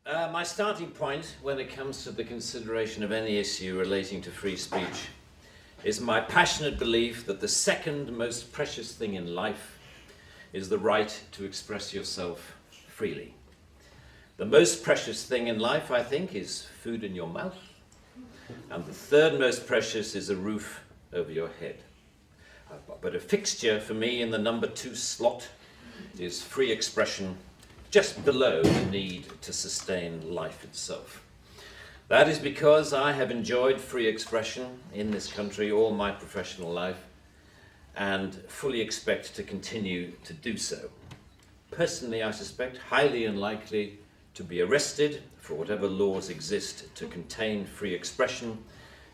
My starting point when it comes to the consideration of any issue relating to free speech is my passionate belief that the second most precious thing in life is the right to express yourself freely. The most precious thing in life, I think, is food in your mouth, and the third most precious is a roof over your head. But a fixture for me in the number 2 slot is free expression, just below the need to sustain life itself. That is because I have enjoyed free expression in this country all my professional life and fully expect to continue to do so. Personally, I suspect highly unlikely to be arrested for whatever laws exist to contain free expression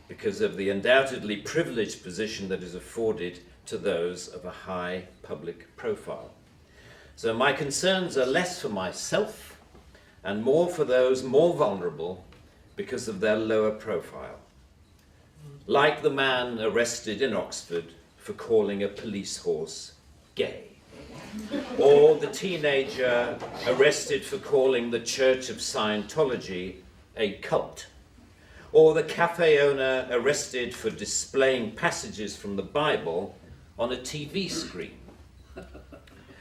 because of the undoubtedly privileged position that is afforded to those of a high public profile. So my concerns are less for myself and more for those more vulnerable because of their lower profile. Like the man arrested in Oxford for calling a police horse gay, or the teenager arrested for calling the Church of Scientology a cult, or the cafe owner arrested for displaying passages from the Bible on a TV screen.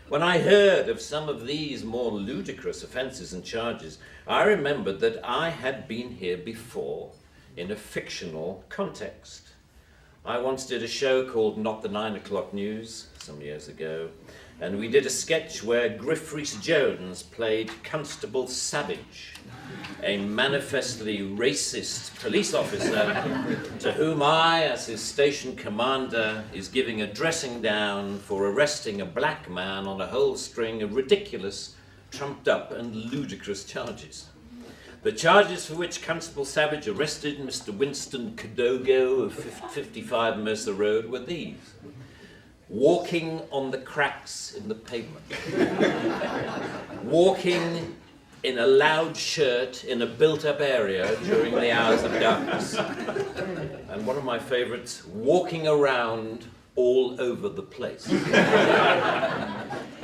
When I heard of some of these more ludicrous offences and charges, I remembered that I had been here before in a fictional context. I once did a show called Not the 9 O'Clock News some years ago, and we did a sketch where Griff Rhys-Jones played Constable Savage, a manifestly racist police officer to whom I, as his station commander, is giving a dressing down for arresting a black man on a whole string of ridiculous, trumped up and ludicrous charges. The charges for which Constable Savage arrested Mr. Winston Kadogo of 55 Mercer Road were these: walking on the cracks in the pavement, walking in a loud shirt in a built-up area during the hours of darkness, and one of my favorites, walking around all over the place.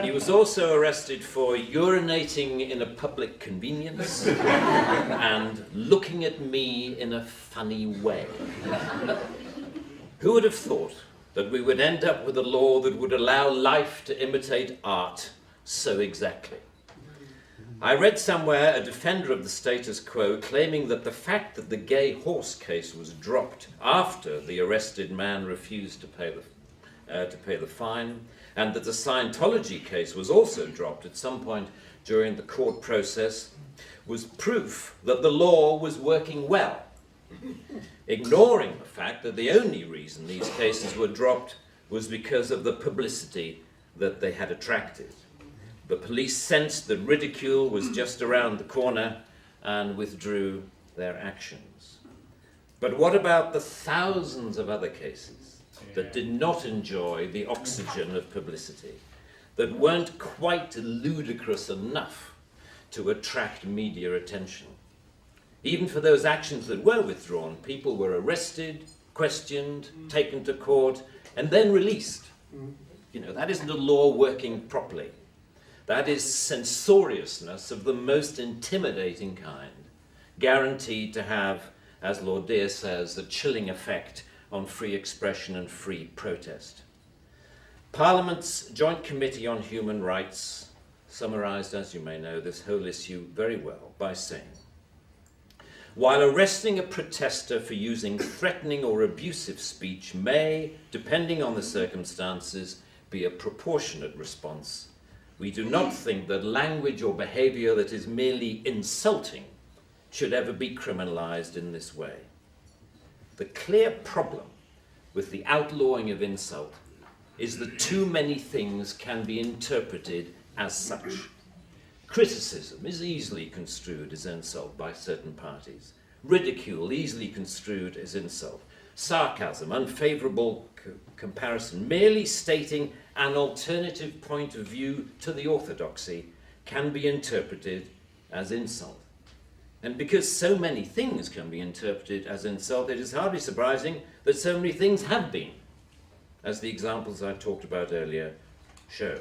He was also arrested for urinating in a public convenience and looking at me in a funny way. Who would have thought that we would end up with a law that would allow life to imitate art so exactly? I read somewhere a defender of the status quo claiming that the fact that the gay horse case was dropped after the arrested man refused to pay the fine, and that the Scientology case was also dropped at some point during the court process, was proof that the law was working well, ignoring the fact that the only reason these cases were dropped was because of the publicity that they had attracted. The police sensed that ridicule was just around the corner and withdrew their actions. But what about the thousands of other cases that did not enjoy the oxygen of publicity, that weren't quite ludicrous enough to attract media attention? Even for those actions that were withdrawn, people were arrested, questioned, taken to court, and then released. That isn't a law working properly. That is censoriousness of the most intimidating kind, guaranteed to have, as Lord Dear says, a chilling effect on free expression and free protest. Parliament's Joint Committee on Human Rights summarised, as you may know, this whole issue very well by saying, while arresting a protester for using threatening or abusive speech may, depending on the circumstances, be a proportionate response, we do not think that language or behaviour that is merely insulting should ever be criminalised in this way. The clear problem with the outlawing of insult is that too many things can be interpreted as such. Criticism is easily construed as insult by certain parties. Ridicule easily construed as insult. Sarcasm, unfavourable comparison, merely stating an alternative point of view to the orthodoxy can be interpreted as insult. And because so many things can be interpreted as insult, it is hardly surprising that so many things have been, as the examples I talked about earlier show.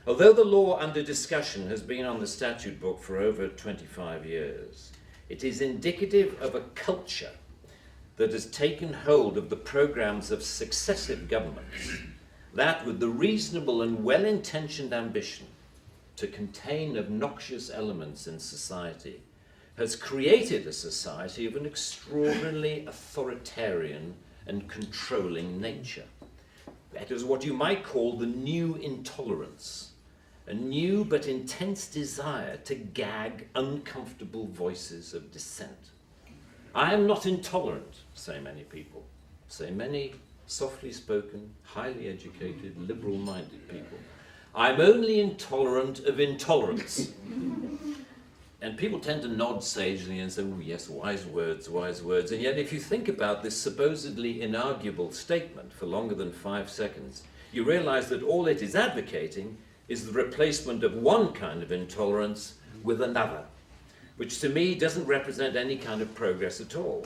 Although the law under discussion has been on the statute book for over 25 years, it is indicative of a culture that has taken hold of the programs of successive governments, that with the reasonable and well-intentioned ambition to contain obnoxious elements in society, has created a society of an extraordinarily authoritarian and controlling nature. That is what you might call the new intolerance, a new but intense desire to gag uncomfortable voices of dissent. I am not intolerant, say many people, say many softly spoken, highly educated, liberal-minded people. I'm only intolerant of intolerance. And people tend to nod sagely and say, oh yes, wise words, wise words. And yet if you think about this supposedly inarguable statement for longer than 5 seconds, you realize that all it is advocating is the replacement of one kind of intolerance with another, which to me doesn't represent any kind of progress at all.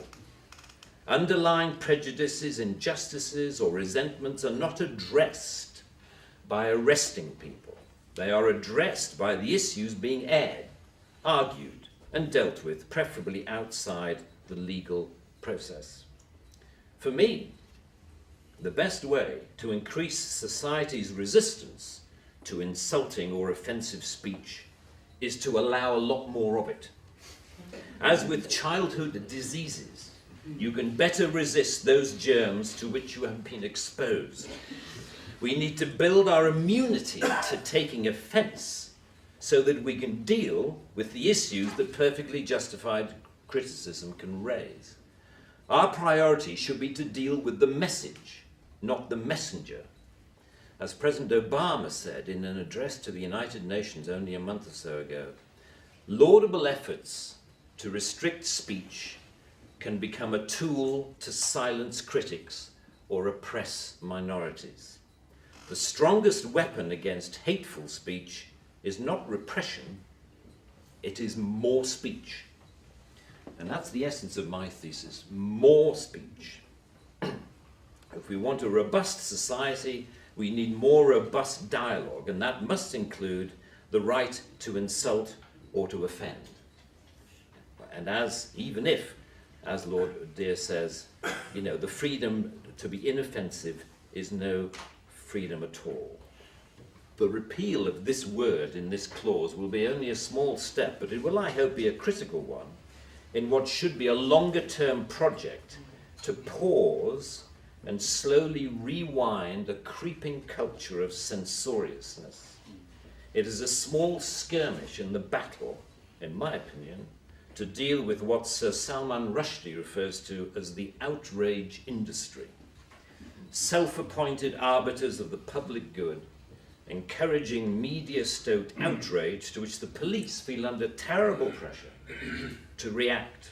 Underlying prejudices, injustices, or resentments are not addressed by arresting people. They are addressed by the issues being aired, argued, and dealt with, preferably outside the legal process. For me, the best way to increase society's resistance to insulting or offensive speech is to allow a lot more of it. As with childhood diseases, you can better resist those germs to which you have been exposed. We need to build our immunity to taking offense so that we can deal with the issues that perfectly justified criticism can raise. Our priority should be to deal with the message, not the messenger. As President Obama said in an address to the United Nations only a month or so ago, laudable efforts to restrict speech can become a tool to silence critics or oppress minorities. The strongest weapon against hateful speech is not repression, it is more speech. And that's the essence of my thesis, more speech. If we want a robust society, we need more robust dialogue, and that must include the right to insult or to offend. And even if, as Lord Dear says, the freedom to be inoffensive is no freedom at all. The repeal of this word in this clause will be only a small step, but it will, I hope, be a critical one in what should be a longer-term project to pause and slowly rewind a creeping culture of censoriousness. It is a small skirmish in the battle, in my opinion, to deal with what Sir Salman Rushdie refers to as the outrage industry. Self-appointed arbiters of the public good, encouraging media-stoked outrage to which the police feel under terrible pressure to react.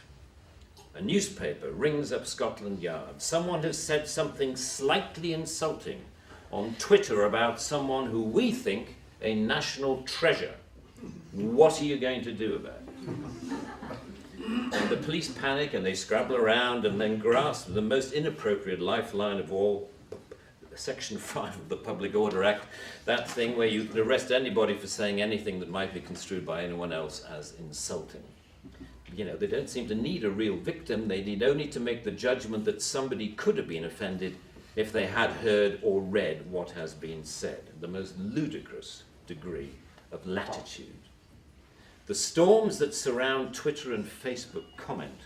A newspaper rings up Scotland Yard. Someone has said something slightly insulting on Twitter about someone who we think a national treasure. What are you going to do about it? And the police panic and they scrabble around and then grasp the most inappropriate lifeline of all, Section 5 of the Public Order Act, that thing where you can arrest anybody for saying anything that might be construed by anyone else as insulting. They don't seem to need a real victim. They need only to make the judgment that somebody could have been offended if they had heard or read what has been said. The most ludicrous degree of latitude. The storms that surround Twitter and Facebook comment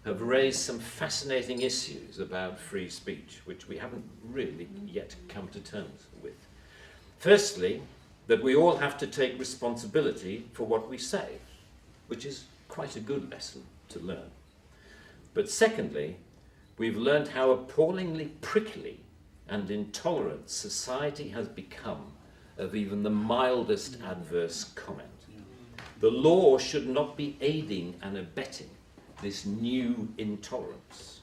have raised some fascinating issues about free speech, which we haven't really yet come to terms with. Firstly, that we all have to take responsibility for what we say, which is quite a good lesson to learn. But secondly, we've learned how appallingly prickly and intolerant society has become of even the mildest adverse comment. The law should not be aiding and abetting this new intolerance.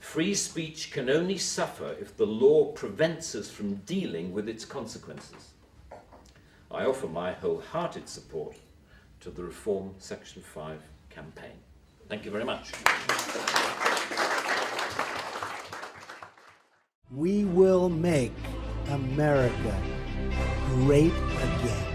Free speech can only suffer if the law prevents us from dealing with its consequences. I offer my wholehearted support to the Reform Section 5 campaign. Thank you very much. We will make America great again.